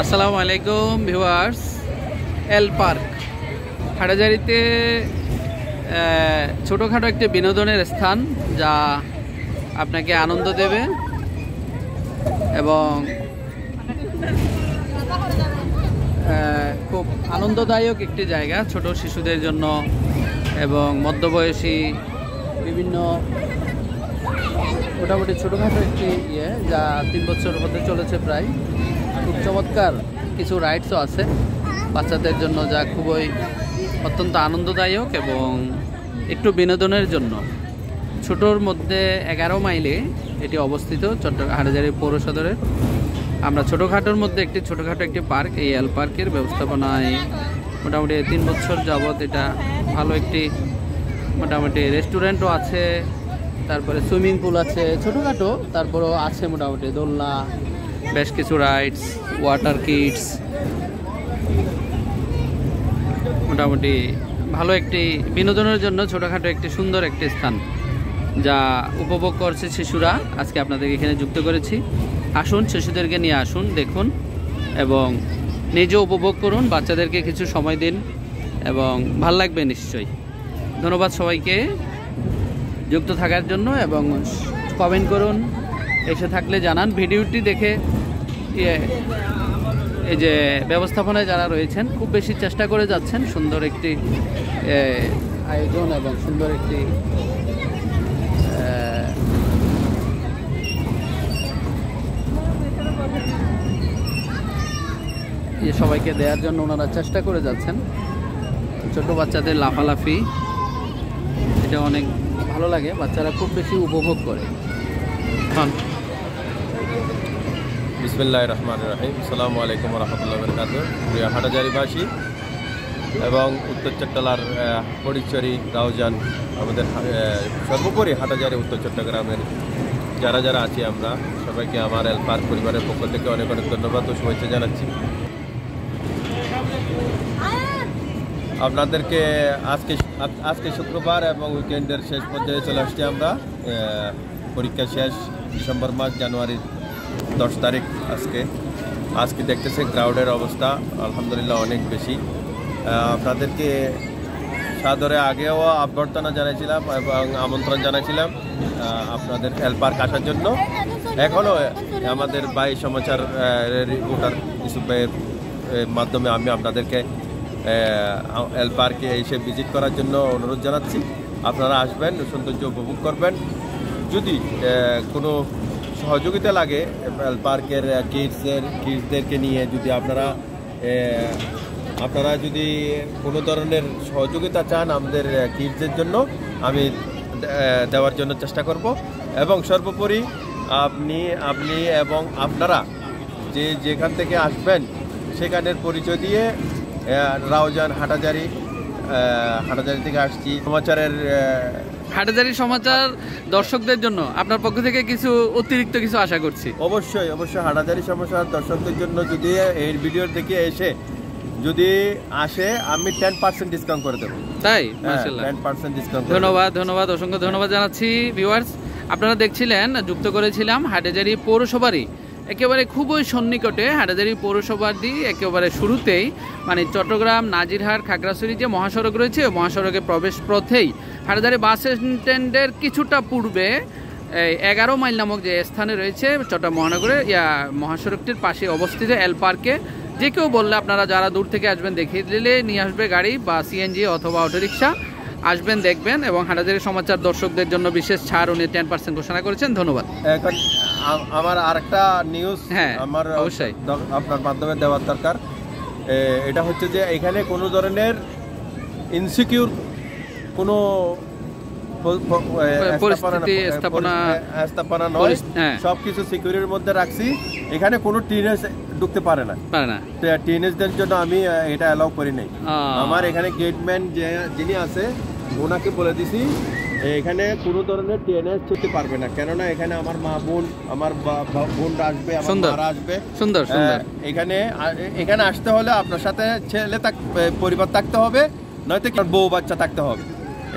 আসসালামু আলাইকুম ভিউয়ার্স। এল পার্ক হাটাজারিতে ছোটোখাটো একটি বিনোদনের স্থান যা আপনাকে আনন্দ দেবে এবং খুব আনন্দদায়ক একটি জায়গা ছোট শিশুদের জন্য এবং মধ্যবয়সী বিভিন্ন মোটামুটি ছোটোখাটো একটি যা 3 বছর হতে চলেছে প্রায়। খুব চমৎকার কিছু রাইডসও আছে বাচ্চাদের জন্য, যা খুবই অত্যন্ত আনন্দদায়ক এবং একটু বিনোদনের জন্য। ছোটোর মধ্যে 11 মাইলে এটি অবস্থিত হাটাজারি পৌর সদরের। আমরা ছোটোখাটোর মধ্যে ছোটোখাটো একটি পার্ক, এই এল পার্কের ব্যবস্থাপনায় মোটামুটি 3 বছর যাবৎ এটা ভালো একটি মোটামুটি রেস্টুরেন্টও আছে, তারপরে সুইমিং পুল আছে ছোটোখাটো, তারপরেও আছে মোটামুটি দোলনা, বেশ কিছু রাইডস, ওয়াটার কিডস, মোটামুটি ভালো একটি বিনোদনের জন্য ছোটোখাটো একটি সুন্দর একটি স্থান যা উপভোগ করছে শিশুরা। আজকে আপনাদেরকে এখানে যুক্ত করেছি। আসুন, শিশুদেরকে নিয়ে আসুন, দেখুন এবং নিজে উপভোগ করুন, বাচ্চাদেরকে কিছু সময় দিন এবং ভাল লাগবে নিশ্চয়ই। ধন্যবাদ সবাইকে যুক্ত থাকার জন্য এবং কমেন্ট করুন, এসে থাকলে জানান। ভিডিওটি দেখে এই যে ব্যবস্থাপনায় যারা রয়েছেন খুব বেশি চেষ্টা করে যাচ্ছেন সুন্দর একটি আয়োজন এবং সুন্দর একটি সবাইকে দেওয়ার জন্য ওনারা চেষ্টা করে যাচ্ছেন। ছোট বাচ্চাদের লাফালাফি এটা অনেক ভালো লাগে, বাচ্চারা খুব বেশি উপভোগ করে। বিসমিল্লাহির রহমানির রহিম। আসসালামু আলাইকুম ওয়া রাহমাতুল্লাহি ওয়া বারাকাতুহু। প্রিয় হাটাজারিবাসী এবং উত্তর চট্টলার ফটিকছড়ি, রাউজান, আমাদের সর্বোপরি হাটাজারি উত্তর চট্টগ্রামের যারা আছি আমরা সবাইকে আমার এল পার্ক পরিবারের পক্ষ থেকে অনেক অনেক ধন্যবাদ ও শুভেচ্ছা জানাচ্ছি। আপনাদেরকে আজকে শুক্রবার এবং উইকেন্ডের শেষ পর্যায়ে চলে আসছি আমরা। পরীক্ষা শেষ ডিসেম্বর মাস, জানুয়ারির 10 তারিখ আজকে দেখতেছে ক্রাউডের অবস্থা আলহামদুলিল্লাহ অনেক বেশি। আপনাদেরকে সাদরে আগেও অভ্যর্থনা জানাইছিলাম এবং আমন্ত্রণ জানাইছিলাম আপনাদের এল পার্ক আসার জন্য। এখনও আমাদের বাই সমাচার রিপোর্টার ইউসুফ ভাইয়ের মাধ্যমে আমি আপনাদেরকে এল পার্কে এসে ভিজিট করার জন্য অনুরোধ জানাচ্ছি। আপনারা আসবেন, সৌন্দর্য উপভোগ করবেন। যদি কোনো সহযোগিতা লাগে এল পার্কের কিডসদেরকে নিয়ে, যদি আপনারা যদি কোনো ধরনের সহযোগিতা চান আমাদের কিডসদের জন্য, আমি দেওয়ার জন্য চেষ্টা করব। এবং সর্বোপরি আপনি এবং আপনারা যেখান থেকে আসবেন সেখানের পরিচয় দিয়ে রাউজান হাটাজারি থেকে আসছি হাটাজারি সমাচার দর্শকদের জন্য আপনার পক্ষ থেকে অতিরিক্ত কিছু আশা করছি। অবশ্যই হাটাজারি সমাচার দর্শকদের জন্য যদি এই ভিডিও দেখে যদি আসে আমি 10% ডিসকাউন্ট করে দেবো। তাই? মাশাআল্লাহ, 10% ডিসকাউন্ট। ধন্যবাদ, অসংখ্য ধন্যবাদ জানাচ্ছি। ভিউয়ার্স, আপনারা দেখছিলেন, যুক্ত করেছিলাম হাটাজারি পৌরসভারই একেবারে খুবই সন্নিকটে, হাটাজারি পৌরসভার একেবারে শুরুতেই, মানে চট্টগ্রাম নাজিরহাট খাগড়াছড়ি যে মহাসড়ক রয়েছে, মহাসড়কের প্রবেশ পথেই হাটাজারি বাস স্ট্যান্ডের কিছুটা পূর্বে 11 মাইল নামক যে স্থানে রয়েছে চট্টগ্রাম মহানগরে মহাসড়কটির পাশে অবস্থিত এল পার্কে। যে কেউ বললে, আপনারা যারা দূর থেকে আসবেন দেখিয়ে দিলে নিয়ে আসবে গাড়ি বা সিএনজি অথবা অটোরিকশা, আসবেন, দেখবেন। এবং হাটাজারি সমাচার দর্শকদের জন্য বিশেষ ছাড় উনি 10% ঘোষণা করেছেন। ধন্যবাদ। এখন আমার আরেকটা নিউজ আমার অবশ্যই আপনার মাধ্যমে দেওয়ার দরকার। এটা হচ্ছে যে এখানে কোনো ধরনের ইনসিকিউর কোনো স্থাপনা নয়, সবকিছু সিকিউরিটির মধ্যে রাখছি। এখানে কোনো টিনেজ ঢুকতে পারে না। টিনেজদের জন্য আমি এটা অ্যালাউ করি নাই। আমার এখানে গেটম্যান যিনি আছে ওনাকে বলে দিছি এখানে কোনো ধরনের টিনেজ ঢুকতে পারবে না, কেননা এখানে আমার মা বোন, আমার বোনরা আসবে, আমার মারা আসবে। সুন্দর। এখানে আসতে হলে আপনার সাথে পরিবার থাকতে হবে, নয়তো বউ বাচ্চা থাকতে হবে।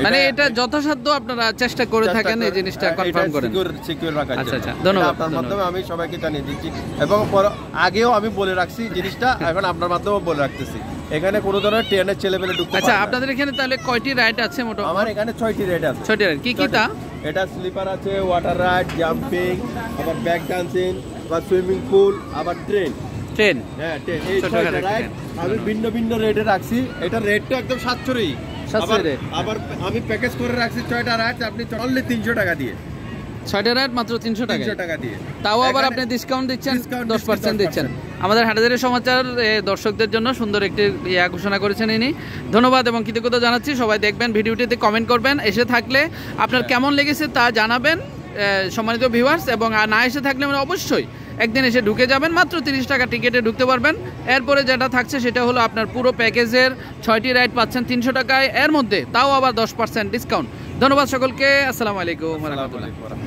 মানে এটা যথাসাধ্য আপনারা চেষ্টা করে থাকেন এই জিনিসটা কনফার্ম করেন। সিকিউর রাখার আচ্ছা, জন্য। আচ্ছা, ধন্যবাদ, এটা আপনার ধন্যবাদ। মাধ্যমে আমি সবাইকে জানিয়ে দিচ্ছি এবং আগেও আমি বলে রাখছি জিনিসটা, এখন আপনার মাধ্যমে বলে রাখতেছি, এখানে কোনো ধরনের ট্রেনের ছেলেপেলে ঢুকতে আচ্ছা, পারবে না। আপনাদের এখানে তাহলে কয়টি রাইড আছে মোটামুটি? আমার এখানে 6টি রাইড আছে। 6টি রাইড, কি কি তা? এটা স্লিপার আছে, ওয়াটার রাইড, জাম্পিং, আবার ব্যাক ডান্সিং, আবার সুইমিং পুল, আবার ট্রেন। ট্রেন, হ্যাঁ, এই ছোট 6টা গাড়ি রাইড আমি ভিন্ন ভিন্ন রেটে রাখছি। এটা রেটটা একদম সাশ্রয়ী। সাশ্রয়ী। আবার আমি প্যাকেজ করে রাখছি 6টা রাইড আপনি অনলি 300 টাকা দিয়ে। 6টা রাইড মাত্র 300 টাকা। 300 টাকা দিয়ে। তাও আবার আপনি ডিসকাউন্ট দিচ্ছেন, 10% দিচ্ছেন। আমাদের হাটাজারি সমাচার দর্শকদের জন্য সুন্দর একটি ঘোষণা করেছেন ইনি। ধন্যবাদ এবং কৃতজ্ঞতা জানাচ্ছি। সবাই দেখবেন, ভিডিওটিতে কমেন্ট করবেন, এসে থাকলে আপনার কেমন লেগেছে তা জানাবেন সম্মানিত ভিউয়ার্স, এবং না এসে থাকলে মানে অবশ্যই একদিন এসে ঢুকে যাবেন। মাত্র 30 টাকা টিকিটে ঢুকতে পারবেন। এরপরে যেটা থাকছে সেটা হলো আপনার পুরো প্যাকেজের 6টি রাইড পাচ্ছেন 300 টাকায়, এর মধ্যে তাও আবার 10% ডিসকাউন্ট। ধন্যবাদ সকলকে। আসসালামু আলাইকুম ওয়া রাহমাতুল্লাহ।